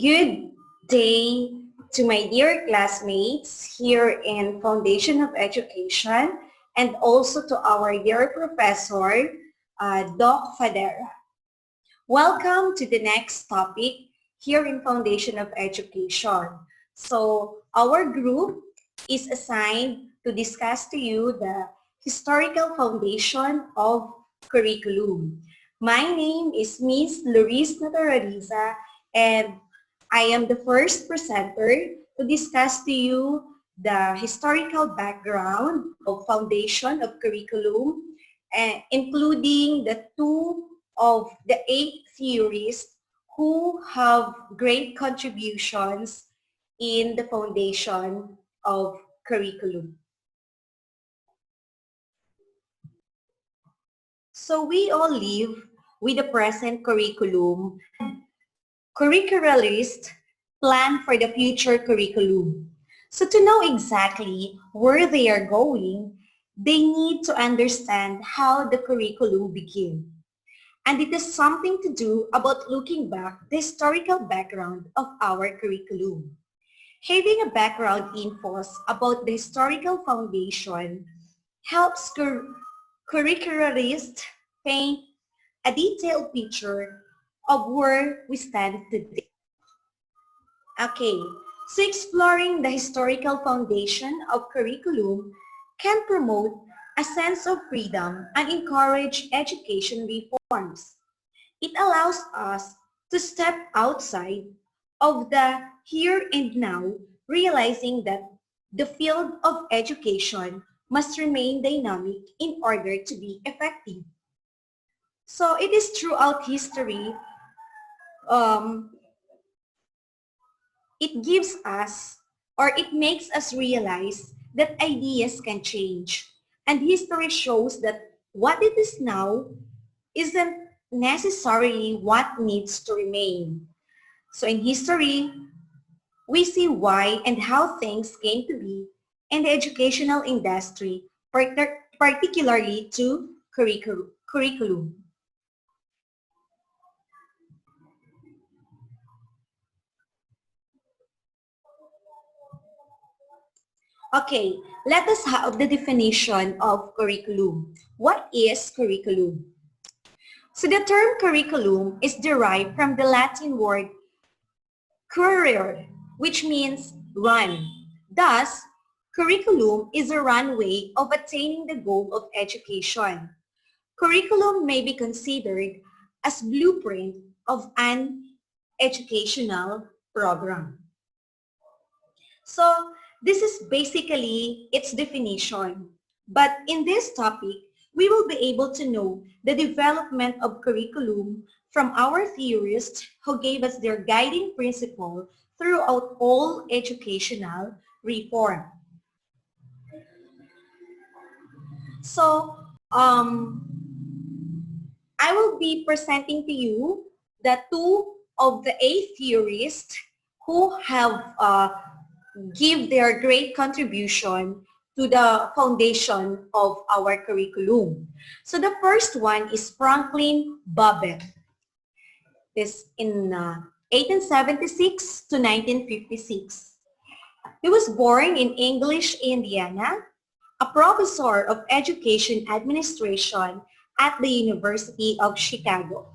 Good day to my dear classmates here in Foundation of Education and also to our dear professor, Doc Fadera. Welcome to the next topic here in Foundation of Education. So our group is assigned to discuss to you the historical foundation of curriculum. My name is Miss Luis Naturaliza and I am the first presenter to discuss to you the historical background of foundation of curriculum, including the two of the 8 theorists who have great contributions in the foundation of curriculum. So we all live with the present curriculum. Curricularists plan for the future curriculum. So to know exactly where they are going, they need to understand how the curriculum began. And it has something to do about looking back the historical background of our curriculum. Having a background info about the historical foundation helps curricularists paint a detailed picture of where we stand today. Okay, so exploring the historical foundation of curriculum can promote a sense of freedom and encourage education reforms. It allows us to step outside of the here and now, realizing that the field of education must remain dynamic in order to be effective. So it is throughout history, it gives us or it makes us realize that ideas can change. And history shows that what it is now isn't necessarily what needs to remain. So in history, we see why and how things came to be in the educational industry, particularly to curriculum. Okay, let us have the definition of curriculum. What is curriculum? So the term curriculum is derived from the Latin word currere, which means run. Thus, curriculum is a runway of attaining the goal of education. Curriculum may be considered as blueprint of an educational program. So this is basically its definition. But in this topic, we will be able to know the development of curriculum from our theorists who gave us their guiding principle throughout all educational reform. So I will be presenting to you the two of the 8 theorists who have give their great contribution to the foundation of our curriculum. So the first one is Franklin Babbitt. This in 1876 to 1956. He was born in English, Indiana, a professor of education administration at the University of Chicago.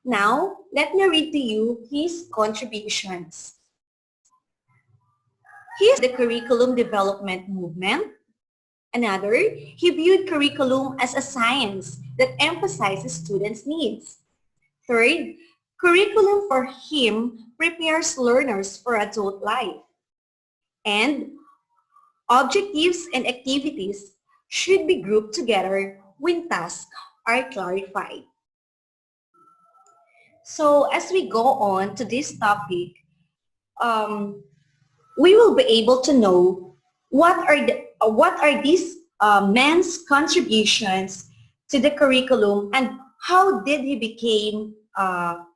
Now, let me read to you his contributions. He is the curriculum development movement. Another, he viewed curriculum as a science that emphasizes students' needs. Third, curriculum for him prepares learners for adult life. And objectives and activities should be grouped together when tasks are clarified. So as we go on to this topic, we will be able to know what are these men's contributions to the curriculum and how did he became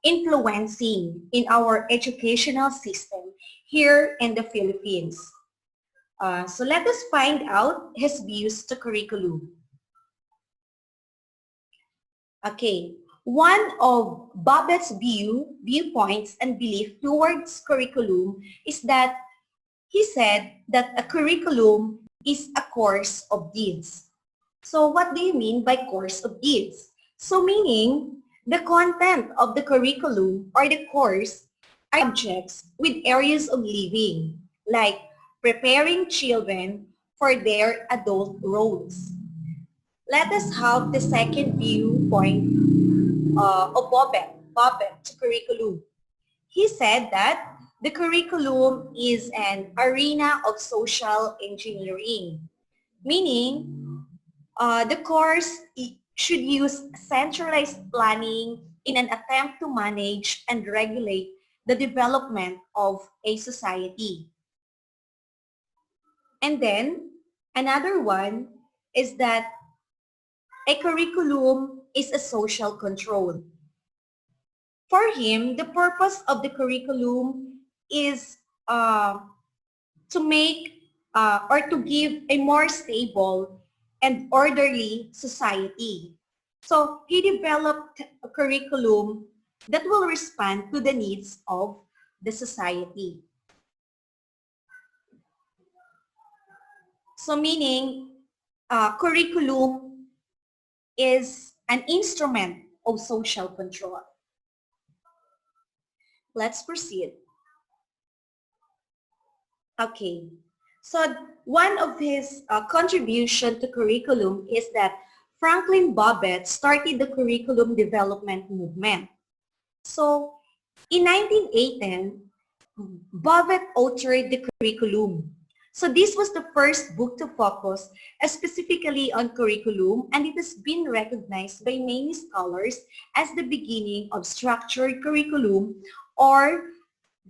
influencing in our educational system here in the Philippines. So let us find out his views to curriculum. Okay, One of Babette's viewpoints and belief towards curriculum is that he said that a curriculum is a course of deeds. So what do you mean by course of deeds? So meaning the content of the curriculum or the course are subjects with areas of living, like preparing children for their adult roles. Let us have the second viewpoint of Bobet to curriculum. He said that the curriculum is an arena of social engineering, meaning the course should use centralized planning in an attempt to manage and regulate the development of a society. And then another one is that a curriculum is a social control. For him, the purpose of the curriculum is to make or to give a more stable and orderly society. So he developed a curriculum that will respond to the needs of the society. So meaning curriculum is an instrument of social control. Let's proceed. Okay. So one of his contribution to curriculum is that Franklin Bobbitt started the curriculum development movement. So in 1918, Bobbitt authored the curriculum. So this was the first book to focus specifically on curriculum, and it has been recognized by many scholars as the beginning of structured curriculum, or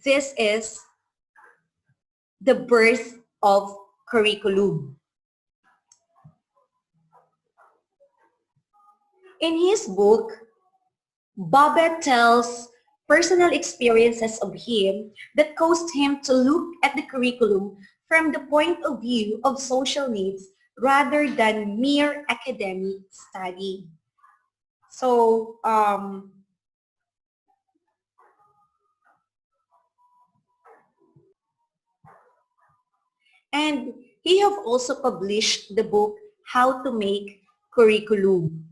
this is the birth of curriculum. In his book, Bobbitt tells personal experiences of him that caused him to look at the curriculum from the point of view of social needs rather than mere academic study. So, and he have also published the book, How to Make Curriculum.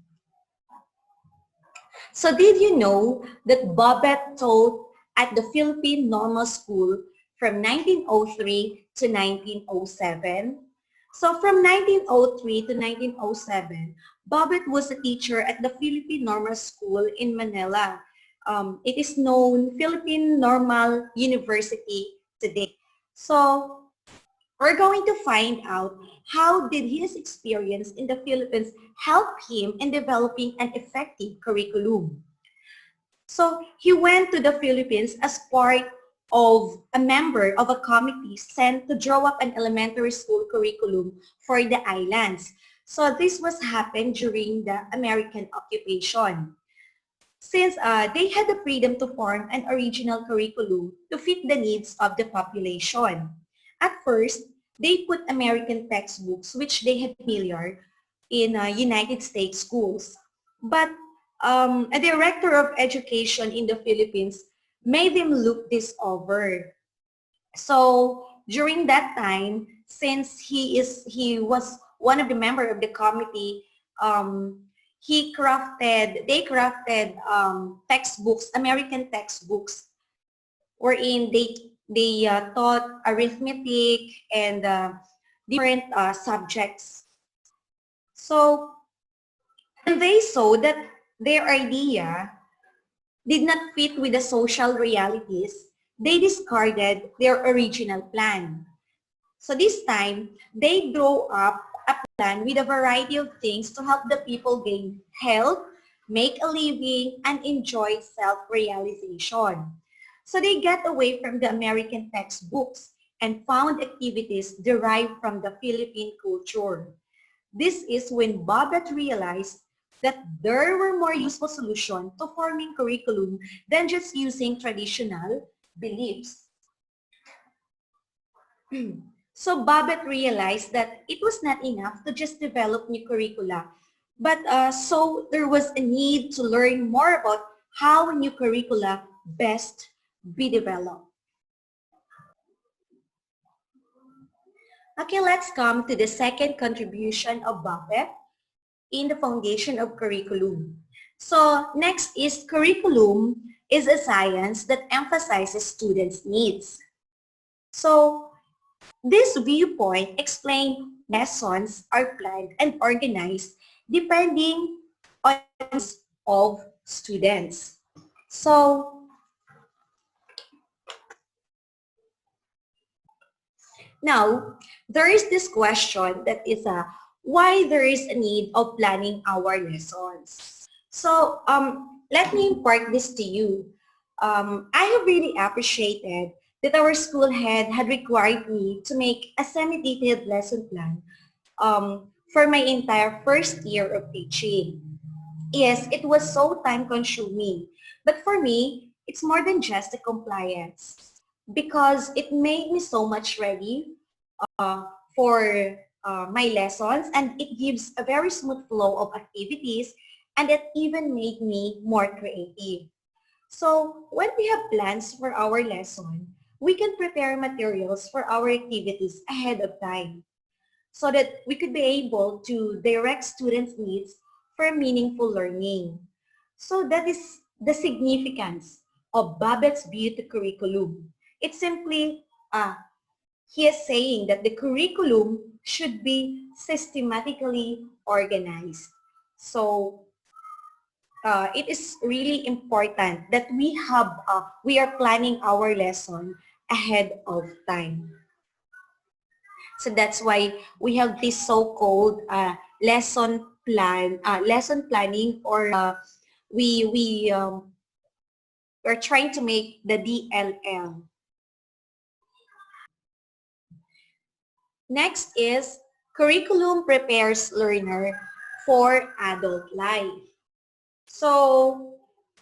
So did you know that Bobbitt taught at the Philippine Normal School from 1903 to 1907? So from 1903 to 1907, Bobbitt was a teacher at the Philippine Normal School in Manila. It is known Philippine Normal University today. So we're going to find out how did his experience in the Philippines help him in developing an effective curriculum. So he went to the Philippines as part of a member of a committee sent to draw up an elementary school curriculum for the islands. So this was happened during the American occupation. Since they had the freedom to form an original curriculum to fit the needs of the population. At first, they put American textbooks which they had familiar in United States schools. But a director of education in the Philippines made them look this over. So during that time, since he was one of the member of the committee, they crafted textbooks, American textbooks, wherein they taught arithmetic and different subjects. So and they saw that their idea did not fit with the social realities, they discarded their original plan. So this time, they drew up a plan with a variety of things to help the people gain health, make a living, and enjoy self-realization. So they got away from the American textbooks and found activities derived from the Philippine culture. This is when Bobbitt realized that there were more useful solutions to forming curriculum than just using traditional beliefs. So Bobbitt realized that it was not enough to just develop new curricula, But so there was a need to learn more about how new curricula best be developed. Okay, let's come to the second contribution of Buffett in the foundation of curriculum. So next is curriculum is a science that emphasizes students' needs. So this viewpoint explains lessons are planned and organized depending on the needs of students. So now, there is this question that is why there is a need of planning our lessons. So let me impart this to you. I have really appreciated that our school head had required me to make a semi-detailed lesson plan for my entire first year of teaching. Yes, it was so time consuming. But for me, it's more than just a compliance because it made me so much ready uh, for my lessons, and it gives a very smooth flow of activities, and it even made me more creative. So when we have plans for our lesson, we can prepare materials for our activities ahead of time so that we could be able to direct students' needs for meaningful learning. So that is the significance of Babette's beauty curriculum. It's simply he is saying that the curriculum should be systematically organized. So it is really important that we are planning our lesson ahead of time. So that's why we have this so-called lesson planning, or we're trying to make the DLL. Next is curriculum prepares learner for adult life. So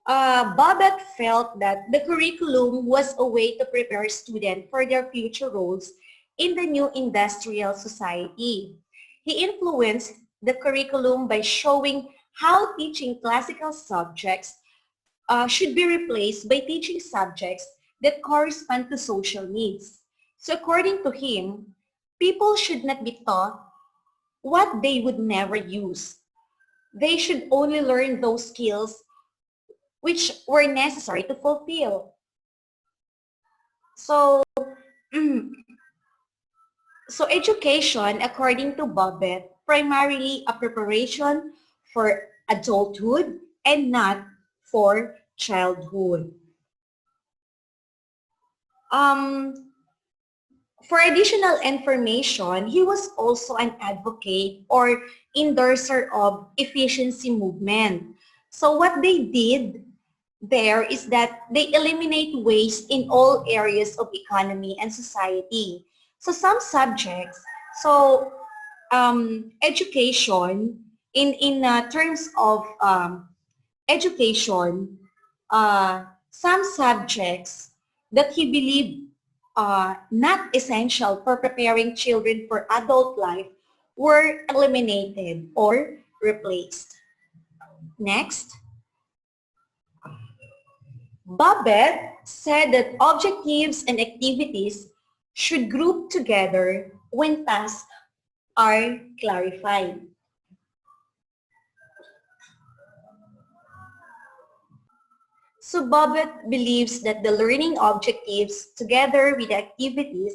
Babette felt that the curriculum was a way to prepare students for their future roles in the new industrial society. He influenced the curriculum by showing how teaching classical subjects should be replaced by teaching subjects that correspond to social needs. So according to him, people should not be taught what they would never use. They should only learn those skills which were necessary to fulfill. So, so education, according to Bobet, primarily a preparation for adulthood and not for childhood. Um, for additional information, he was also an advocate or endorser of efficiency movement. So what they did there is that they eliminate waste in all areas of economy and society. So some subjects, so education, in terms of education, some subjects that he believed not essential for preparing children for adult life were eliminated or replaced. Next. Babette said that objectives and activities should group together when tasks are clarified. So Babette believes that the learning objectives together with the activities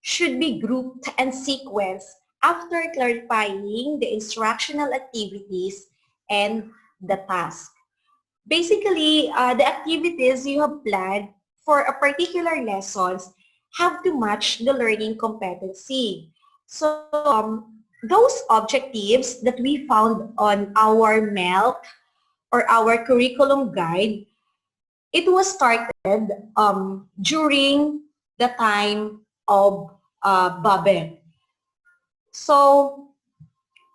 should be grouped and sequenced after clarifying the instructional activities and the task. Basically, the activities you have planned for a particular lessons have to match the learning competency. So those objectives that we found on our MELC or our curriculum guide, it was started during the time of Babel. So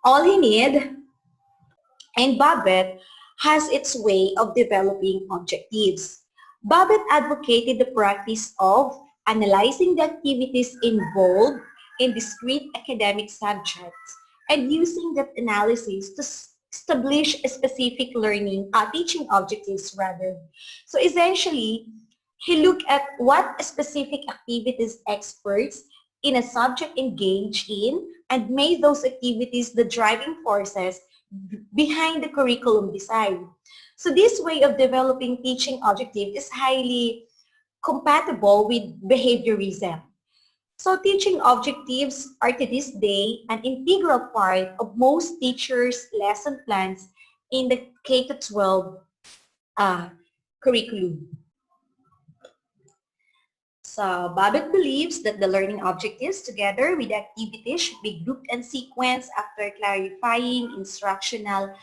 all he need and Babet has its way of developing objectives. Babet advocated the practice of analyzing the activities involved in discrete academic subjects and using that analysis establish specific teaching objectives rather. So essentially, he looked at what specific activities experts in a subject engage in and made those activities the driving forces behind the curriculum design. So this way of developing teaching objective is highly compatible with behaviorism. So teaching objectives are to this day an integral part of most teachers' lesson plans in the K-12 uh, curriculum. So Babbitt believes that the learning objectives together with the activities should be grouped and sequenced after clarifying instructional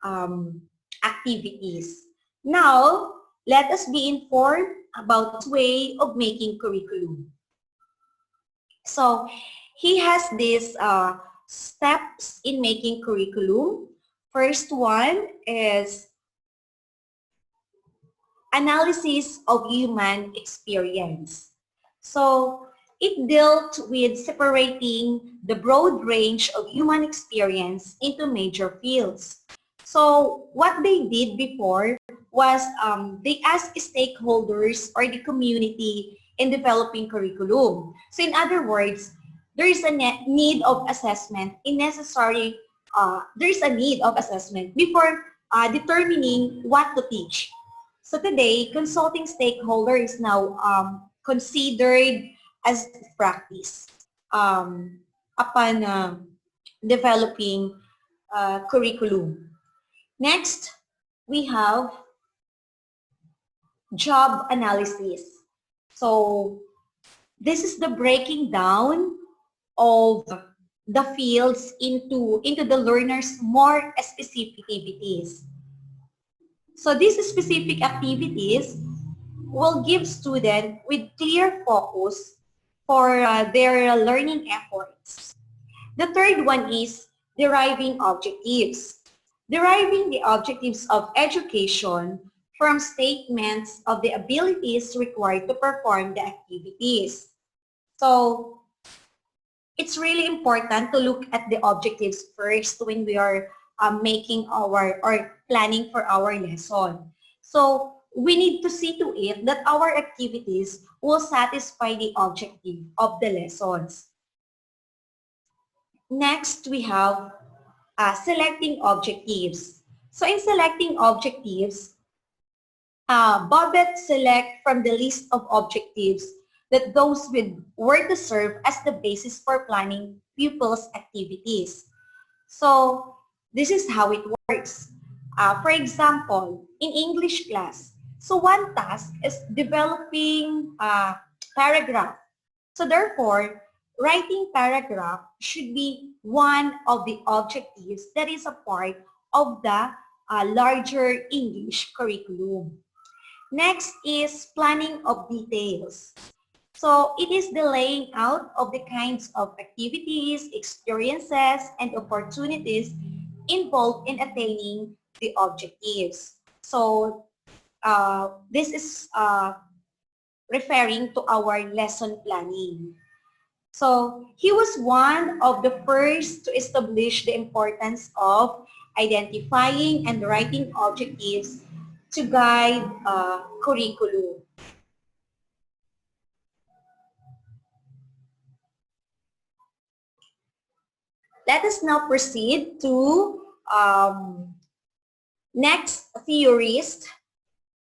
um, activities. Now, let us be informed about this way of making curriculum. So he has these steps in making curriculum. First one is analysis of human experience. So it dealt with separating the broad range of human experience into major fields. So what they did before was they asked stakeholders or the community in developing curriculum. So in other words, there is a need of assessment there is a need of assessment before determining what to teach. So today, consulting stakeholder is now considered as practice upon developing curriculum. Next, we have job analysis. So this is the breaking down of the fields into the learner's more specific activities. So these specific activities will give students with clear focus for their learning efforts. The third one is deriving objectives. Deriving the objectives of education from statements of the abilities required to perform the activities. So it's really important to look at the objectives first when we are making our or planning for our lesson. So we need to see to it that our activities will satisfy the objective of the lessons. Next, we have selecting objectives. So in selecting objectives, Bobet select from the list of objectives that those with were to serve as the basis for planning pupils' activities. So this is how it works. For example, in English class, so one task is developing a paragraph. So therefore, writing paragraph should be one of the objectives that is a part of the larger English curriculum. Next is planning of details. So it is the laying out of the kinds of activities, experiences, and opportunities involved in attaining the objectives. So this is referring to our lesson planning. So he was one of the first to establish the importance of identifying and writing objectives to guide curriculum. Let us now proceed to next theorist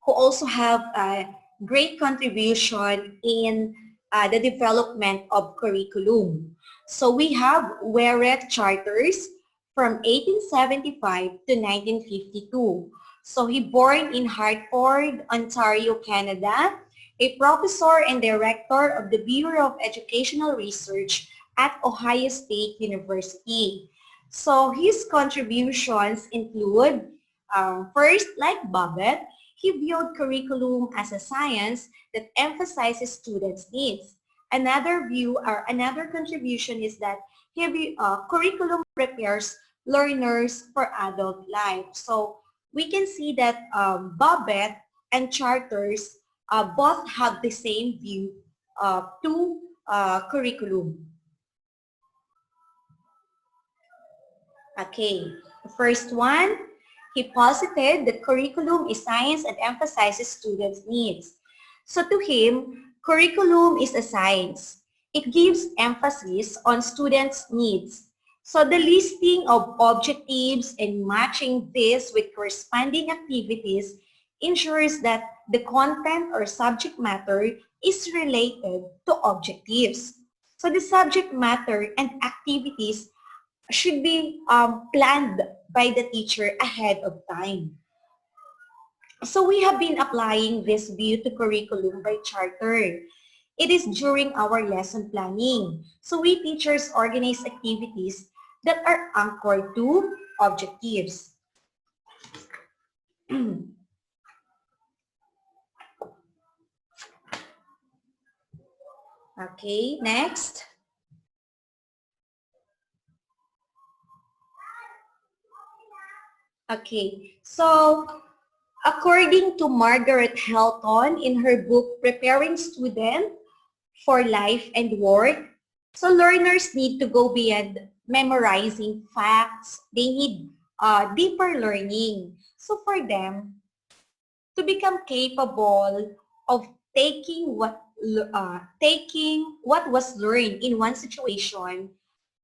who also have a great contribution in the development of curriculum. So we have Weret Charters from 1875 to 1952. So he born in Hartford, Ontario, Canada, a professor and director of the Bureau of Educational Research at Ohio State University. So his contributions include, first, like Babbitt, he viewed curriculum as a science that emphasizes students' needs. Another view or another contribution is that curriculum prepares learners for adult life. So we can see that Babbitt and Charters both have the same view to curriculum. Okay. The first one, he posited that curriculum is science and emphasizes students' needs. So to him, curriculum is a science. It gives emphasis on students' needs. So the listing of objectives and matching this with corresponding activities ensures that the content or subject matter is related to objectives. So the subject matter and activities should be planned by the teacher ahead of time. So we have been applying this view to curriculum by charter. It is during our lesson planning. So we teachers organize activities that are anchored to objectives. Okay, next. Okay, so according to Margaret Helton in her book, Preparing Students for Life and Work, so learners need to go beyond memorizing facts. They need deeper learning. So for them, to become capable of taking what was learned in one situation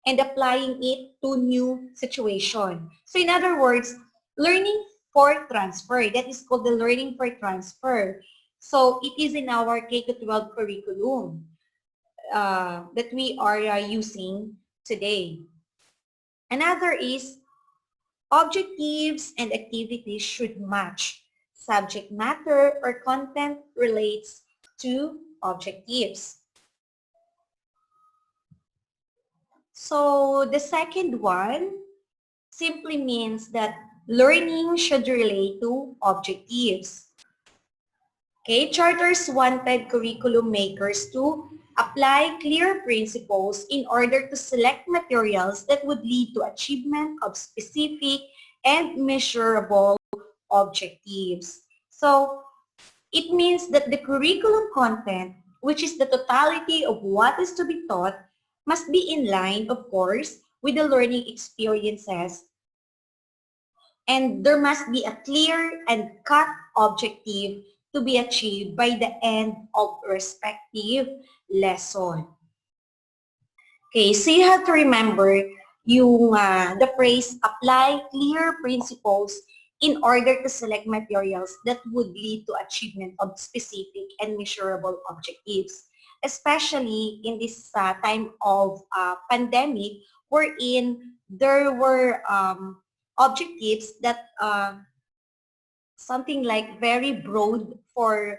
and applying it to new situation. So in other words, learning for transfer. That is called the learning for transfer. So it is in our K-12 curriculum that we are using today. Another is objectives and activities should match. Subject matter or content relates to objectives. So the second one simply means that learning should relate to objectives. Okay, charters wanted curriculum makers to apply clear principles in order to select materials that would lead to achievement of specific and measurable objectives. So it means that the curriculum content, which is the totality of what is to be taught, must be in line, of course, with the learning experiences. And there must be a clear and cut objective to be achieved by the end of respective lesson. Okay, so you have to remember the phrase apply clear principles in order to select materials that would lead to achievement of specific and measurable objectives, especially in this time of pandemic wherein there were objectives that something like very broad for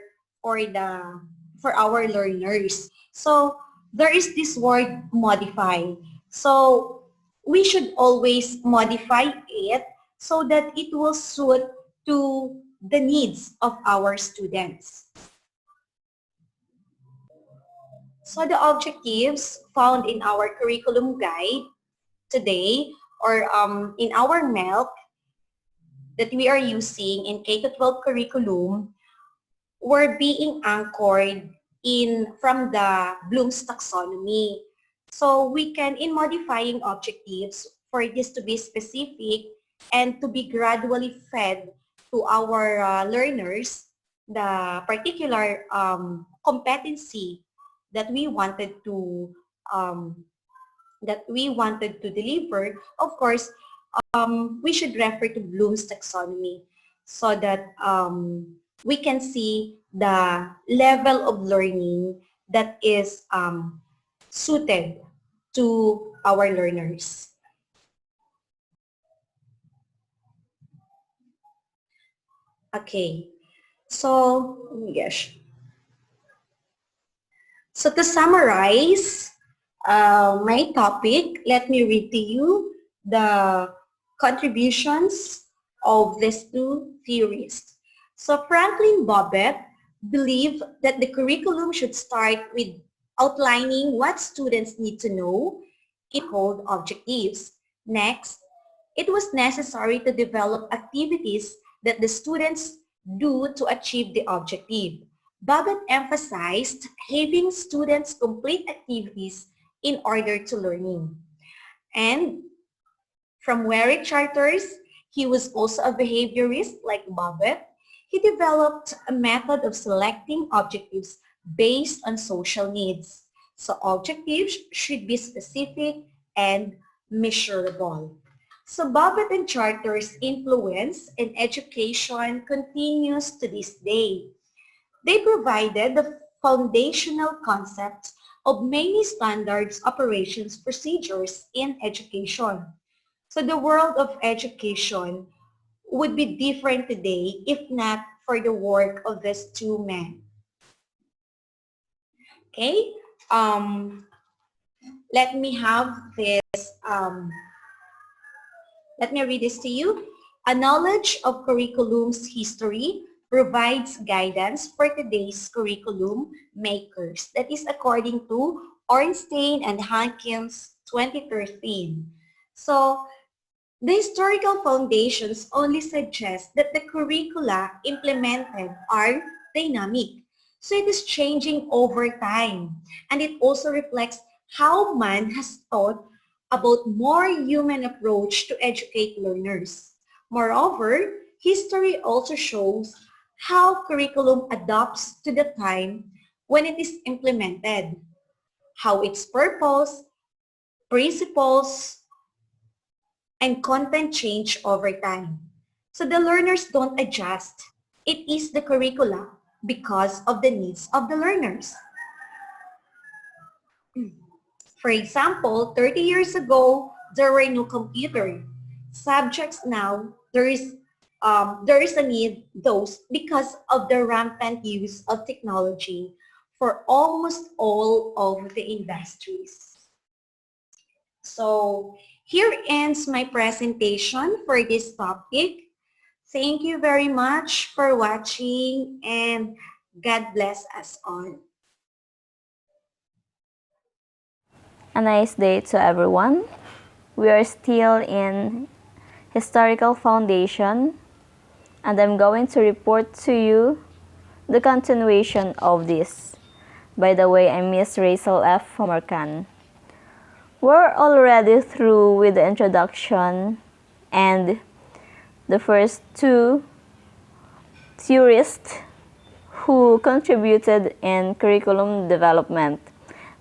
our learners. So there is this word modify. So we should always modify it so that it will suit to the needs of our students. So the objectives found in our curriculum guide today or in our MELC that we are using in K-12 curriculum were being anchored from the Bloom's taxonomy. So we can, in modifying objectives, for this to be specific and to be gradually fed to our learners, the particular competency that we wanted to deliver, of course, we should refer to Bloom's taxonomy so that we can see the level of learning that is suited to our learners. Okay, so yes. So to summarize my topic, let me read to you the contributions of these two theories. So Franklin Bobbitt believed that the curriculum should start with outlining what students need to know, it called objectives. Next, it was necessary to develop activities that the students do to achieve the objective. Bobbitt emphasized having students complete activities in order to learning. And From wearing charters, he was also a behaviorist like Bobbitt. He developed a method of selecting objectives based on social needs. So objectives should be specific and measurable. So Bobbitt and Charter's influence in education continues to this day. They provided the foundational concepts of many standards operations procedures in education. So the world of education would be different today if not for the work of these two men. Okay? Um, let me have this, let me read this to you. A knowledge of curriculum's history provides guidance for today's curriculum makers. That is according to Ornstein and Hankins 2013. So the historical foundations only suggest that the curricula implemented are dynamic. So it is changing over time. And it also reflects how man has thought about more human approach to educate learners. Moreover, history also shows how curriculum adapts to the time when it is implemented, how its purpose, principles, and content change over time. So the learners don't adjust. It is the curricula because of the needs of the learners. For example, 30 years ago, there were no computer. Subjects now, there is a need those because of the rampant use of technology for almost all of the industries. So here ends my presentation for this topic. Thank you very much for watching and God bless us all. A nice day to everyone. We are still in historical foundation and I'm going to report to you the continuation of this. By the way, I'm Miss Raicel F. Homarcan. We're already through with the introduction and the first two theorists who contributed in curriculum development.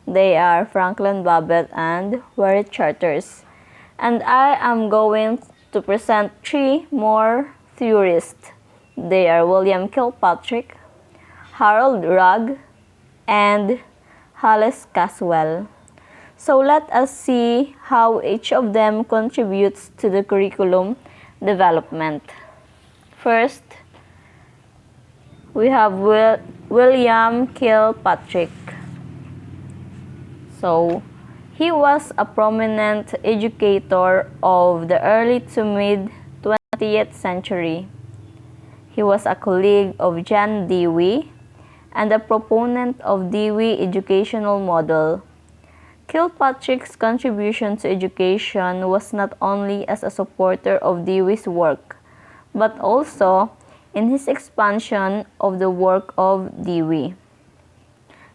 They are Franklin Babbitt and Warren Charters. And I am going to present three more theorists. They are William Kilpatrick, Harold Rugg, and Hollis Caswell. So let us see how each of them contributes to the curriculum development. First, we have William Kilpatrick. So, he was a prominent educator of the early to mid 20th century. He was a colleague of John Dewey and a proponent of Dewey educational model. Kilpatrick's contribution to education was not only as a supporter of Dewey's work, but also in his expansion of the work of Dewey.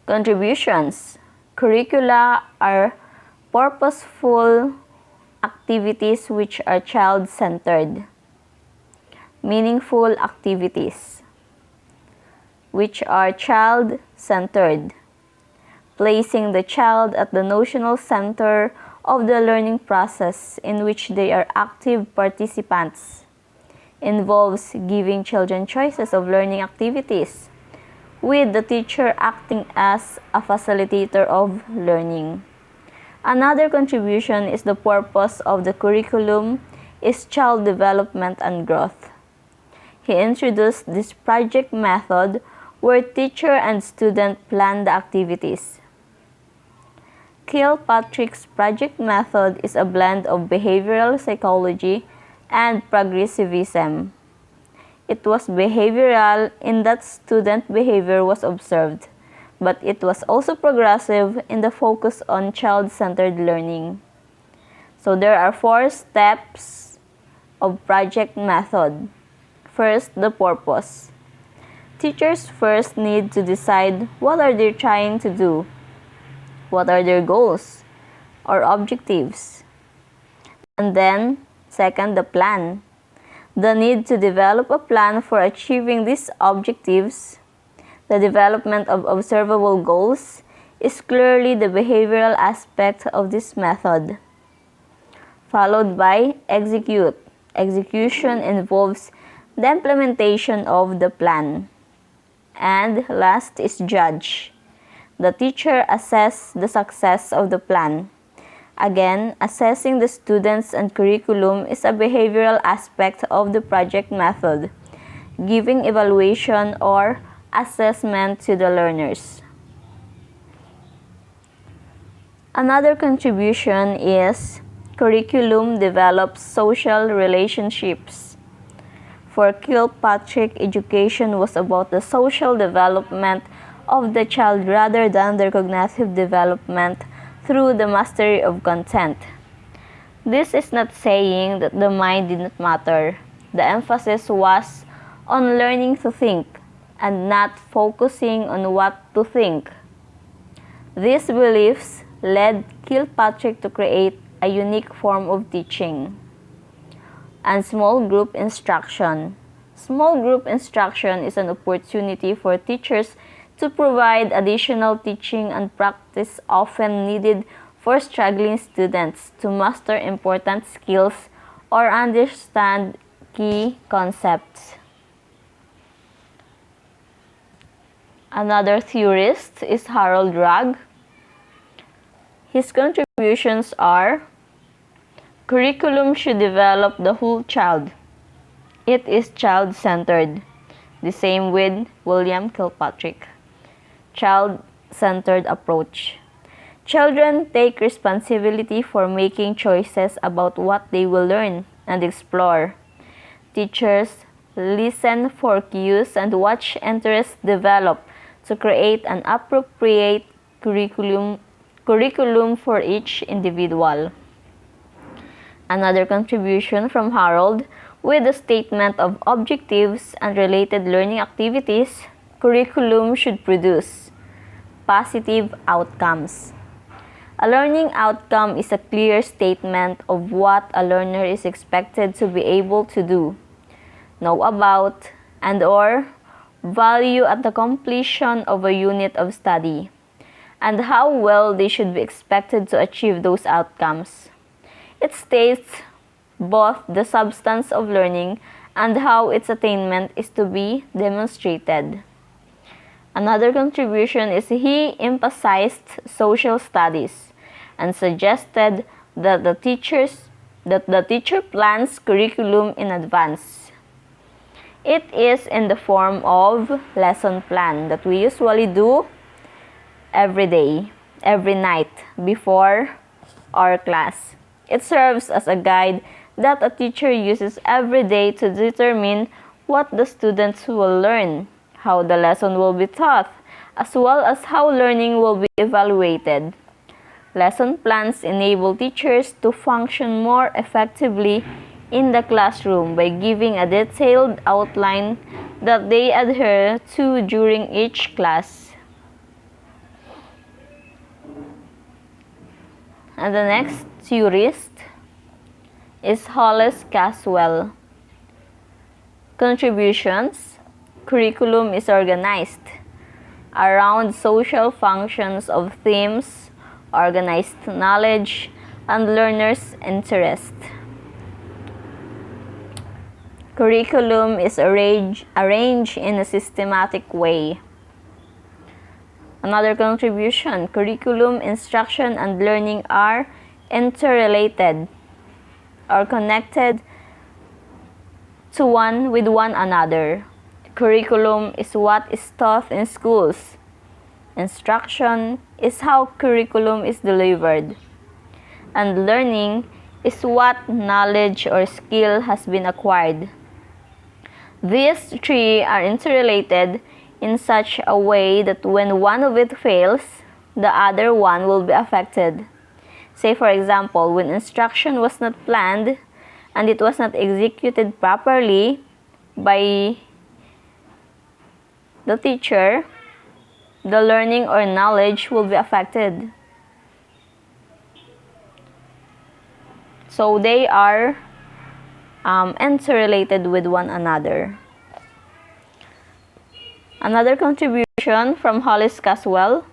Contributions. Curricula are purposeful activities which are child-centered. Meaningful activities which are child-centered. Placing the child at the notional center of the learning process in which they are active participants. Involves giving children choices of learning activities, with the teacher acting as a facilitator of learning. Another contribution is the purpose of the curriculum is child development and growth. He introduced this project method where teacher and student plan the activities. Kilpatrick's project method is a blend of behavioral psychology and progressivism. It was behavioral in that student behavior was observed, but it was also progressive in the focus on child-centered learning. So there are 4 steps of project method. First, the purpose. Teachers first need to decide what are they trying to do. What are their goals or objectives? And then Second, the plan. The need to develop a plan for achieving these objectives, the development of observable goals, is clearly the behavioral aspect of this method. Followed by execute. Execution involves the implementation of the plan. And last is judge. The teacher assesses the success of the plan. Again, assessing the students and curriculum is a behavioral aspect of the project method, giving evaluation or assessment to the learners. Another contribution is curriculum develops social relationships. For Kilpatrick, education was about the social development of the child rather than their cognitive development through the mastery of content. This is not saying that the mind did not matter. The emphasis was on learning to think and not focusing on what to think. These beliefs led Kilpatrick to create a unique form of teaching. And small group instruction. Small group instruction is an opportunity for teachers to provide additional teaching and practice often needed for struggling students to master important skills or understand key concepts. Another theorist is Harold Rugg. His contributions are: curriculum should develop the whole child. It is child-centered. The same with William Kilpatrick. Child-centered approach. Children take responsibility for making choices about what they will learn and explore. Teachers listen for cues and watch interests develop to create an appropriate curriculum for each individual. Another contribution from Harold, with the statement of objectives and related learning activities, curriculum should produce positive outcomes. A learning outcome is a clear statement of what a learner is expected to be able to do, know about, and/or value at the completion of a unit of study, and how well they should be expected to achieve those outcomes. It states both the substance of learning and how its attainment is to be demonstrated. Another contribution is he emphasized social studies and suggested that the teacher plans curriculum in advance. It is in the form of lesson plan that we usually do every day, every night before our class. It serves as a guide that a teacher uses every day to determine what the students will learn, how the lesson will be taught, as well as how learning will be evaluated. Lesson plans enable teachers to function more effectively in the classroom by giving a detailed outline that they adhere to during each class. And the next theorist is Hollis Caswell. Contributions: curriculum is organized around social functions of themes, organized knowledge, and learners' interest. Curriculum is arranged in a systematic way. Another contribution: curriculum, instruction, and learning are interrelated or connected to with one another. Curriculum is what is taught in schools. Instruction is how curriculum is delivered. And learning is what knowledge or skill has been acquired. These three are interrelated in such a way that when one of it fails, the other one will be affected. Say for example, when instruction was not planned and it was not executed properly by the teacher, the learning or knowledge will be affected. So they are interrelated with one another. Another contribution from Hollis Caswell: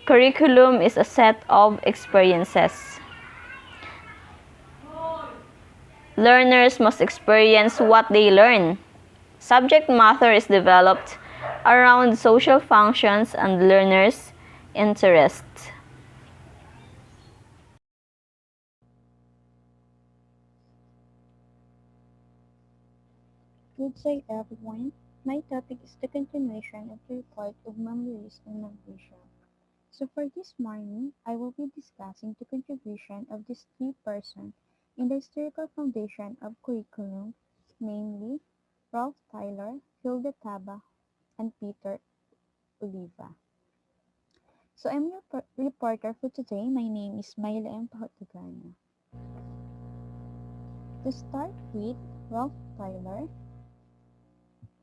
curriculum is a set of experiences. Learners must experience what they learn. Subject matter is developed around social functions and learners' interests. Good day everyone. My topic is the continuation of the report of memories and migration. So for this morning, I will be discussing the contribution of these three persons in the historical foundation of curriculum, namely Ralph Tyler, Hilda Taba, and Peter Oliva. So I'm your reporter for today. My name is Myla M. Pahotigana. To start with, Ralph Tyler.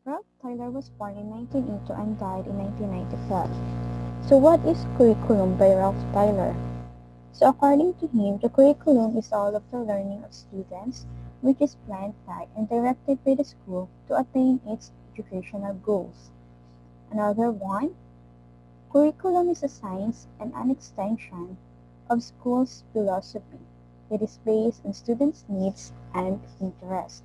Ralph Tyler was born in 1902 and died in 1995. So what is curriculum by Ralph Tyler? So according to him, the curriculum is all of the learning of students, which is planned by and directed by the school to attain its educational goals. Another one, curriculum is a science and an extension of school's philosophy. It is based on students' needs and interests.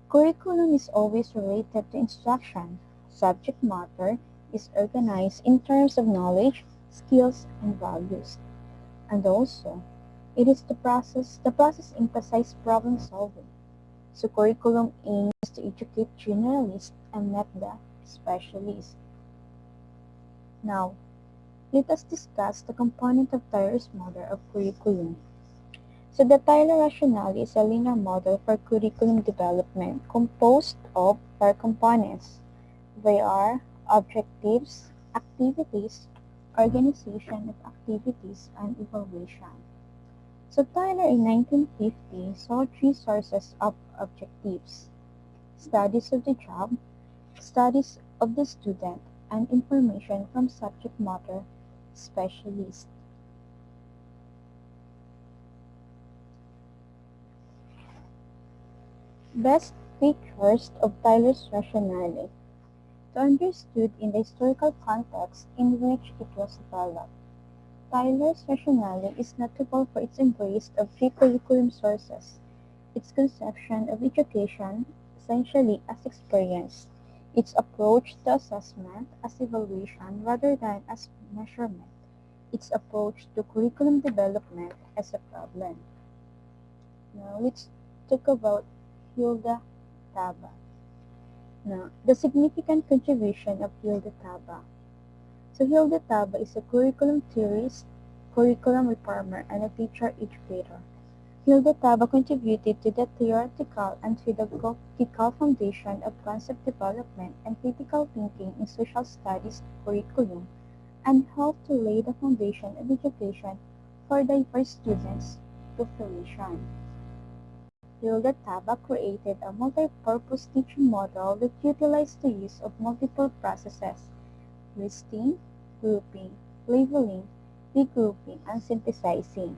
Curriculum is always related to instruction. Subject matter is organized in terms of knowledge, skills, and values. And also, it is the process emphasizes problem solving. So curriculum aims to educate generalists and not the specialists. Now, let us discuss the component of Tyler's model of curriculum. So the Tyler rationale is a linear model for curriculum development composed of four components. They are objectives, activities, organization of activities, and evaluation. So Tyler in 1950 saw three sources of objectives: studies of the job, studies of the student, and information from subject matter specialists. Best features of Tyler's rationale to understood in the historical context in which it was developed. Tyler's rationale is notable for its embrace of three curriculum sources, its conception of education essentially as experience, its approach to assessment as evaluation rather than as measurement, its approach to curriculum development as a problem. Now let's talk about Hilda Taba. Now, the significant contribution of Hilda Taba. So Hilda Taba is a curriculum theorist, curriculum reformer, and a teacher educator. Hilda Taba contributed to the theoretical and pedagogical foundation of concept development and critical thinking in social studies curriculum and helped to lay the foundation of education for diverse students to fruition. Hilda Taba created a multi-purpose teaching model that utilized the use of multiple processes: listing, grouping, labeling, regrouping, and synthesizing.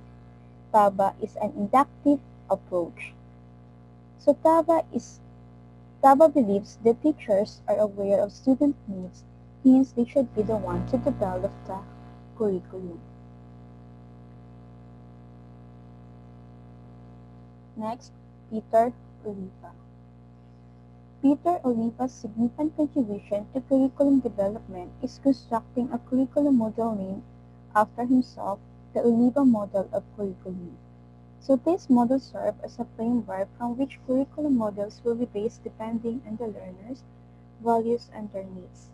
Taba is an inductive approach. So Taba believes that teachers are aware of student needs, hence they should be the one to develop the curriculum. Next, Peter Oliva. Peter Oliva's significant contribution to curriculum development is constructing a curriculum model named after himself, the Oliva model of curriculum. So these models serve as a framework from which curriculum models will be based depending on the learners, values, and their needs.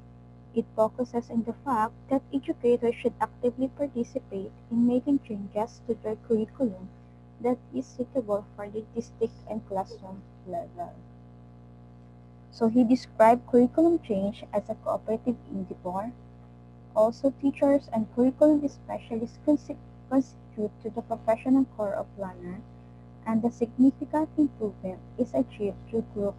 It focuses on the fact that educators should actively participate in making changes to their curriculum that is suitable for the district and classroom level. So he described curriculum change as a cooperative endeavor. Also, teachers and curriculum specialists constitute to the professional core of learner, and the significant improvement is achieved through group